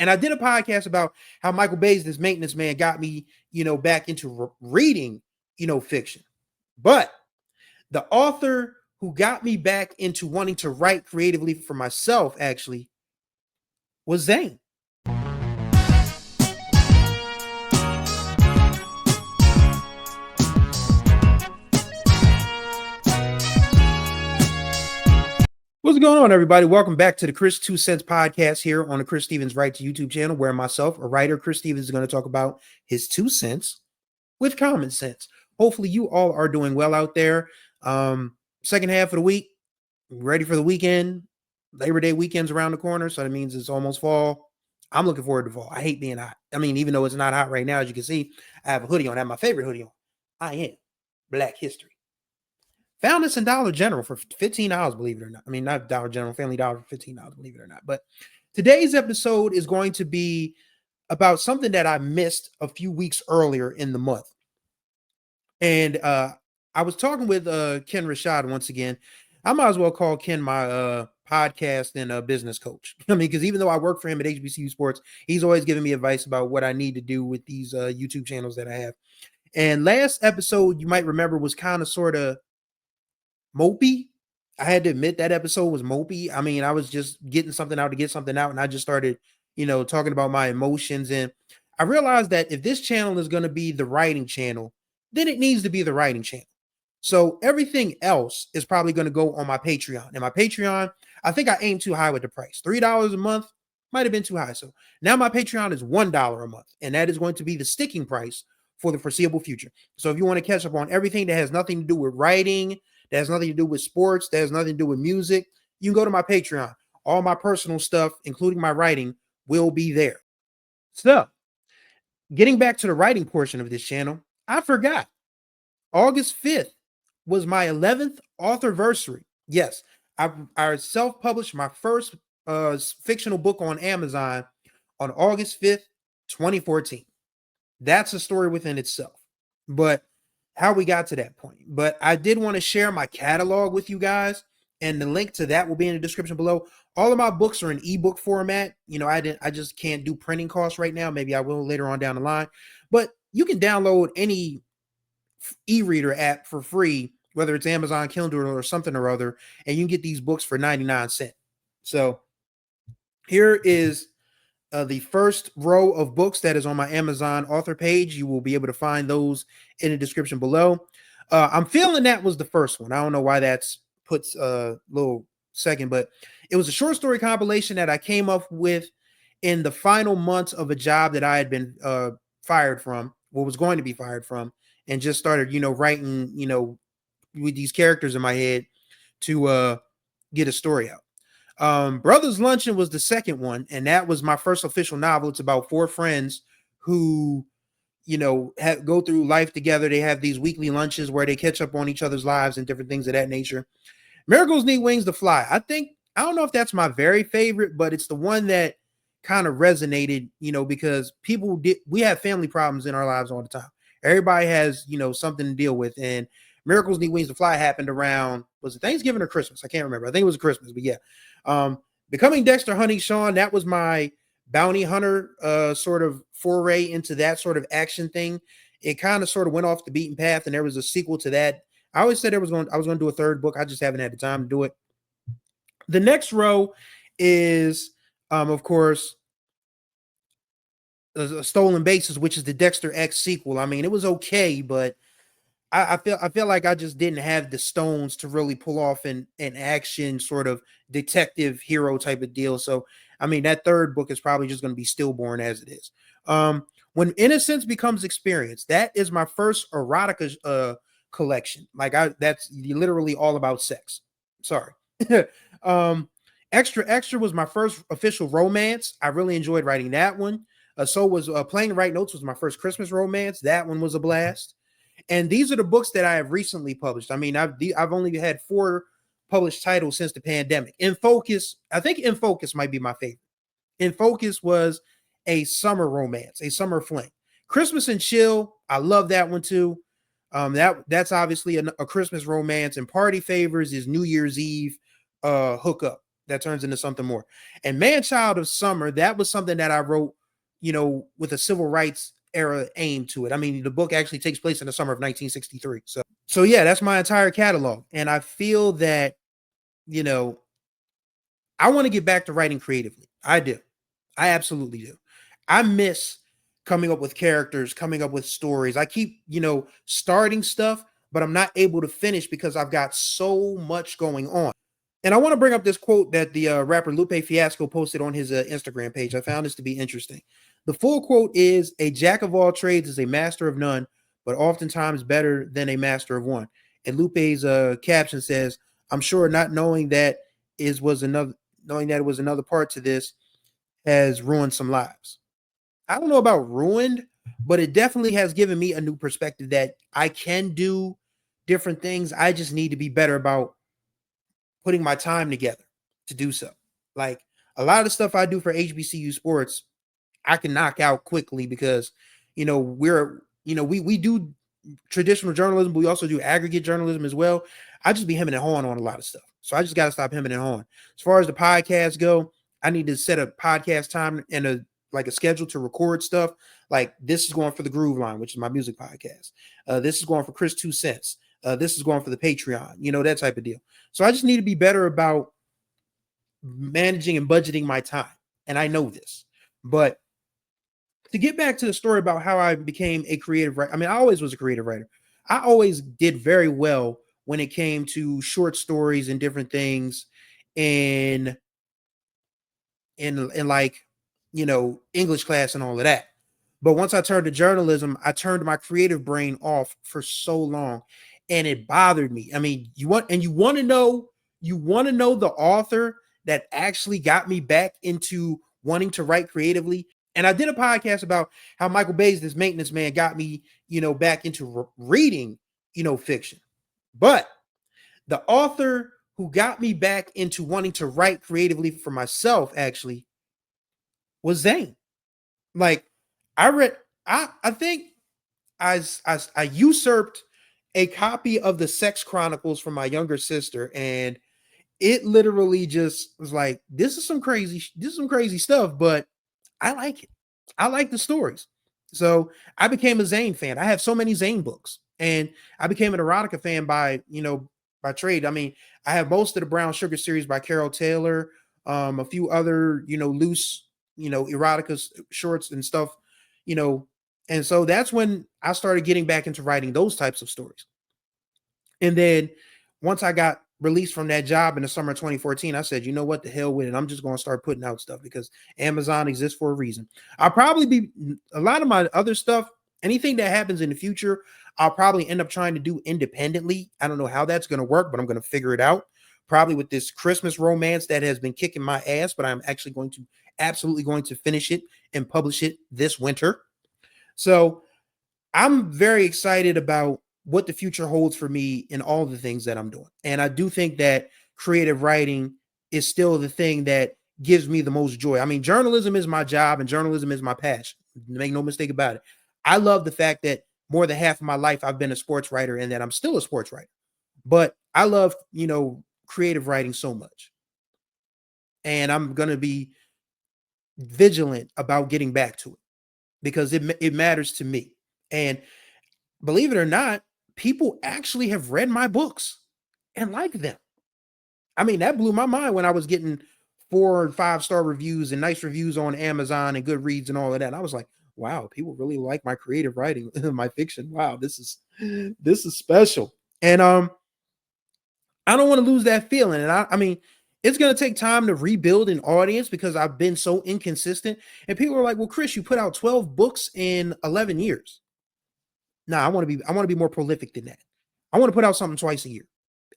And I did a podcast about how Michael Bay's This Maintenance Man got me, back into reading, fiction. But the author who got me back into wanting to write creatively for myself actually was Zane. What's going on, everybody? Welcome back to the Chris 2 Cents podcast here on the Chris Stevens Write to YouTube channel, where myself, a writer, Chris Stevens, is going to talk about his 2 cents with common sense. Hopefully, you all are doing well out there. Second half of the week, ready for the weekend. Labor Day weekend's around the corner, so that means it's almost fall. I'm looking forward to fall. I hate being hot. I mean, even though it's not hot right now, as you can see, I have a hoodie on. I have my favorite hoodie on. I am Black History. Found this in Dollar General for $15, believe it or not. I mean, not Dollar General, Family Dollar for $15, believe it or not. But today's episode is going to be about something that I missed a few weeks earlier in the month. And I was talking with Ken Rashad once again. I might as well call Ken my podcast and business coach. I mean, because even though I work for him at HBCU Sports, he's always giving me advice about what I need to do with these YouTube channels that I have. And last episode, you might remember, was kind of sort of mopey. I had to admit that episode was mopey. I mean, I was just getting something out to get something out, and I just started, talking about my emotions. And I realized that if this channel is going to be the writing channel, then it needs to be the writing channel. So everything else is probably going to go on my Patreon. And my Patreon, I think I aimed too high with the price. $3 a month might have been too high. So now my Patreon is $1 a month, and that is going to be the sticking price for the foreseeable future. So if you want to catch up on everything that has nothing to do with writing, that has nothing to do with sports, that has nothing to do with music, you can go to my Patreon. All my personal stuff, including my writing, will be there. So, getting back to the writing portion of this channel, I forgot. August 5th was my 11th authorversary. Yes, I self-published my first fictional book on Amazon on August 5th, 2014. That's a story within itself. But how we got to that point. But I did want to share my catalog with you guys, and the link to that will be in the description below. All of my books are in ebook format. I just can't do printing costs right now. Maybe I will later on down the line. But you can download any e-reader app for free, whether it's Amazon Kindle or something or other, and you can get these books for 99 cents. So here is the first row of books that is on my Amazon author page. You will be able to find those in the description below. I'm feeling that was the first one. I don't know why that's puts a little second, but it was a short story compilation that I came up with in the final months of a job that I had been fired from, or was going to be fired from, and just started, writing, with these characters in my head to get a story out. Brothers Luncheon was the second one, and that was my first official novel. It's about 4 friends who, go through life together. They have these weekly lunches where they catch up on each other's lives and different things of that nature. Miracles Need Wings to Fly. I don't know if that's my very favorite, but it's the one that kind of resonated, because we have family problems in our lives all the time. Everybody has, something to deal with, and Miracles Need Wings to Fly happened around, was it Thanksgiving or Christmas? I can't remember. I think it was Christmas, but yeah. Becoming Dexter Hunting Sean, that was my bounty hunter sort of foray into that sort of action thing. It kind of sort of went off the beaten path, and there was a sequel to that. I always said I was going to do a third book. I just haven't had the time to do it. The next row is, of course, Stolen Bases, which is the Dexter X sequel. I mean, it was okay, but I feel like I just didn't have the stones to really pull off an action sort of detective hero type of deal. So, I mean, that third book is probably just going to be stillborn as it is. When Innocence Becomes Experience, that is my first erotica collection. That's literally all about sex. Sorry. Extra Extra was my first official romance. I really enjoyed writing that one. So was Playing the Right Notes was my first Christmas romance. That one was a blast. And these are the books that I have recently published. I mean, I've only had 4 published titles since the pandemic. In Focus, I think In Focus might be my favorite. In Focus was a summer romance, a summer fling. Christmas and Chill, I love that one too. That's obviously a Christmas romance, and Party Favors is New Year's Eve hookup that turns into something more. And Man Child of Summer, that was something that I wrote, with a civil rights era aim to it. I mean, the book actually takes place in the summer of 1963. So yeah, that's my entire catalog. And I feel that, you know, I want to get back to writing creatively. I do. I absolutely do. I miss coming up with characters, coming up with stories. I keep, starting stuff, but I'm not able to finish because I've got so much going on. And I want to bring up this quote that the rapper Lupe Fiasco posted on his Instagram page. I found this to be interesting. The full quote is, "A jack of all trades is a master of none, but oftentimes better than a master of one." And Lupe's caption says, "I'm sure not knowing that it was another part to this has ruined some lives." I don't know about ruined, but it definitely has given me a new perspective that I can do different things. I just need to be better about putting my time together to do so. Like a lot of the stuff I do for HBCU sports, I can knock out quickly because, we do traditional journalism, but we also do aggregate journalism as well. I just be hemming and hawing on a lot of stuff. So I just got to stop hemming and hawing. As far as the podcast go, I need to set a podcast time and a schedule to record stuff. Like this is going for the Groove Line, which is my music podcast. This is going for Chris 2 Cents. This is going for the Patreon, that type of deal. So I just need to be better about managing and budgeting my time. And I know this. But to get back to the story about how I became a creative writer, I mean, I always was a creative writer. I always did very well when it came to short stories and different things in like, English class and all of that. But once I turned to journalism, I turned my creative brain off for so long and it bothered me. I mean, you want to know the author that actually got me back into wanting to write creatively. And I did a podcast about how Michael Bay's This Maintenance Man got me, back into reading, fiction. But the author who got me back into wanting to write creatively for myself actually was Zane. Like I think I usurped a copy of the Sex Chronicles from my younger sister, and it literally just was like, this is some crazy stuff, but I like it. I like the stories. So I became a Zane fan. I have so many Zane books, and I became an erotica fan by trade. I mean, I have most of the Brown Sugar series by Carol Taylor, a few other, loose, erotica shorts and stuff, and so that's when I started getting back into writing those types of stories. And then once I got released from that job in the summer of 2014, I said, you know what, the hell with it. I'm just going to start putting out stuff because Amazon exists for a reason. I'll probably be a lot of my other stuff, anything that happens in the future, I'll probably end up trying to do independently. I don't know how that's going to work, but I'm going to figure it out. Probably with this Christmas romance that has been kicking my ass, but I'm actually absolutely going to finish it and publish it this winter. So I'm very excited about what the future holds for me in all the things that I'm doing. And I do think that creative writing is still the thing that gives me the most joy. I mean, journalism is my job and journalism is my passion. Make no mistake about it. I love the fact that more than half of my life I've been a sports writer and that I'm still a sports writer. But I love, creative writing so much. And I'm going to be vigilant about getting back to it because it matters to me. And believe it or not, people actually have read my books and like them. I mean, that blew my mind when I was getting 4 and 5-star reviews and nice reviews on Amazon and Goodreads and all of that. And I was like, wow, people really like my creative writing, my fiction. Wow, this is special. And I don't want to lose that feeling. And I mean, it's going to take time to rebuild an audience because I've been so inconsistent. And people are like, well, Chris, you put out 12 books in 11 years. No, I want to be more prolific than that. I want to put out something twice a year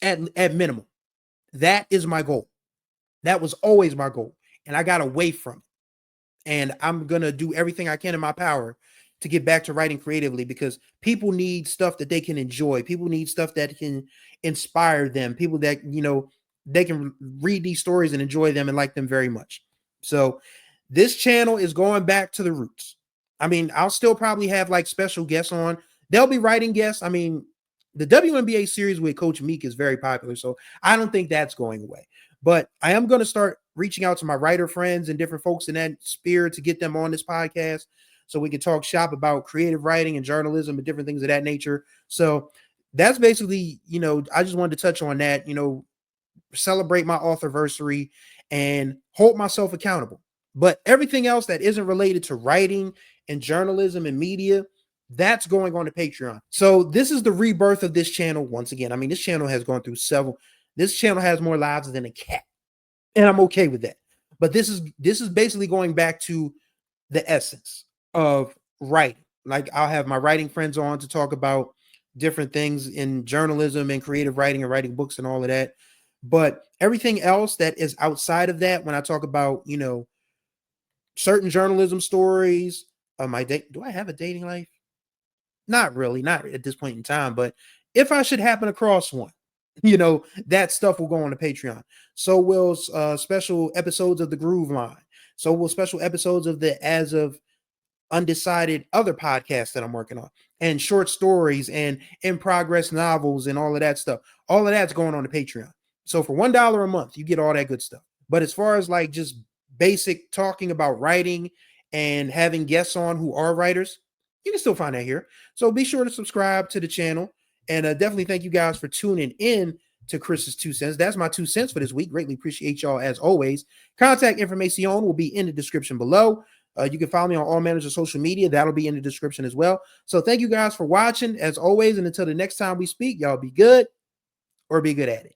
at minimum. That is my goal. That was always my goal. And I got away from it. And I'm going to do everything I can in my power to get back to writing creatively because people need stuff that they can enjoy. People need stuff that can inspire them. People that, they can read these stories and enjoy them and like them very much. So this channel is going back to the roots. I mean, I'll still probably have like special guests on. They'll be writing guests. I mean, the WNBA series with Coach Meek is very popular, so I don't think that's going away. But I am going to start reaching out to my writer friends and different folks in that sphere to get them on this podcast so we can talk shop about creative writing and journalism and different things of that nature. So that's basically, I just wanted to touch on that, celebrate my authorversary and hold myself accountable. But everything else that isn't related to writing and journalism and media, that's going on to Patreon. So this is the rebirth of this channel once again. I mean, this channel has gone through this channel has more lives than a cat, and I'm okay with that. But this is basically going back to the essence of writing. Like, I'll have my writing friends on to talk about different things in journalism and creative writing and writing books and all of that. But everything else that is outside of that, when I talk about, certain journalism stories, do I have a dating life? Not really, not at this point in time, but if I should happen across one, that stuff will go on the Patreon. So will special episodes of the Groove Line. So will special episodes of the As of Undecided other podcasts that I'm working on, and short stories and in progress novels and all of that stuff. All of that's going on the Patreon. So for $1 a month, you get all that good stuff. But as far as like just basic talking about writing and having guests on who are writers, you can still find that here. So be sure to subscribe to the channel, and definitely thank you guys for tuning in to Chris's 2 cents. That's my 2 cents for this week. Greatly appreciate y'all as always. Contact information will be in the description below. You can follow me on all manners of social media. That'll be in the description as well. So thank you guys for watching as always. And until the next time we speak, y'all be good or be good at it.